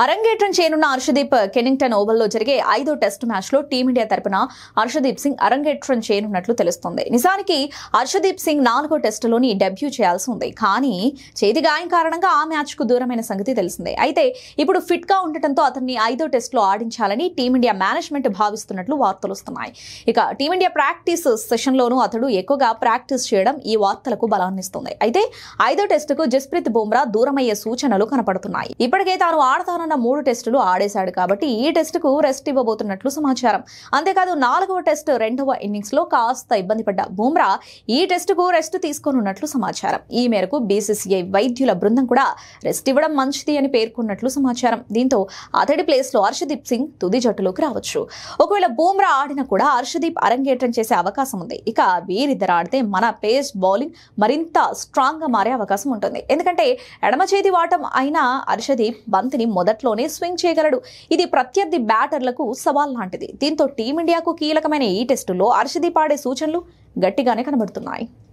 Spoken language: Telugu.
అరంగేట్రం చేయనున్న హర్షదీప్ కెనింగ్టన్ ఓవల్ లో జరిగే 5వ టెస్ట్ మ్యాచ్ లో టీమిండియా తరపున హర్షదీప్ సింగ్ అరంగేట్రం చేయనున్నట్లు తెలుస్తోంది. నిజానికి హర్షదీప్ సింగ్ 4వ టెస్టులోని డెబ్యూ చేయాల్సి ఉంది. కానీ చేతి గాయం కారణంగా ఆ మ్యాచ్ కు దూరమైన సంగతి తెలిసిందే. అయితే ఇప్పుడు ఫిట్ గా ఉండటంతో అతన్ని 5వ టెస్ట్ లో ఆడించాలని టీమిండియా మేనేజ్మెంట్ భావిస్తున్నట్లు వార్తలు వస్తున్నాయి. ఇక టీమిండియా ప్రాక్టీస్ సెషన్ లోనూ అతడు ఎక్కువగా ప్రాక్టీస్ చేయడం ఈ వార్తలకు బలాన్నిస్తుంది. అయితే 5వ టెస్టుకు జస్ప్రీత్ బుమ్రా దూరమయ్యే సూచనలు కనపడుతున్నాయి. ఇప్పటికే తాను ఆడతానన్న 3 టెస్టులు ఆడేశాడు కాబట్టి ఈ టెస్టుకు రెస్ట్ ఇవ్వబోతున్నట్లు సమాచారం. అంతేకాదు 4వ టెస్ట్ 2వ ఇన్నింగ్స్ లో కాస్త ఇబ్బంది పడ్డ బుమ్రా ఈ టెస్టుకు రెస్ట్ తీసుకోనున్నట్లు సమాచారం. ఈ మేరకు బీసీసీఐ వైద్యుల బృందం కూడా రెస్ట్ ఇవ్వడం మంచిది అని పేర్కొన్నట్లు సమాచారం. దీంతో అతడి ప్లేస్ లో హర్షదీప్ సింగ్ తుది జట్టులోకి రావచ్చు. ఒకవేళ బుమ్రా ఆడినా కూడా హర్షదీప్ అరంగేట్రం చేసే అవకాశం ఉంది. ఇక వీరిద్దరు ఆడితే మన పేస్ బౌలింగ్ మరింత స్ట్రాంగ్ గా మారే అవకాశం ఉంటుంది. ఎందుకంటే ఎడమ చేతి వాటం అయిన హర్షదీప్ బంతిని మొదట్లోనే స్వింగ్ చేయగలడు. ఇది ప్రత్యర్థి బ్యాటర్లకు సవాల్ లాంటిది. దీంతో టీమిండియాకు కీలకమైన ఈ టెస్టులో హర్షదీప్ ఆడే సూచనలు గట్టిగానే కనబడుతున్నాయి.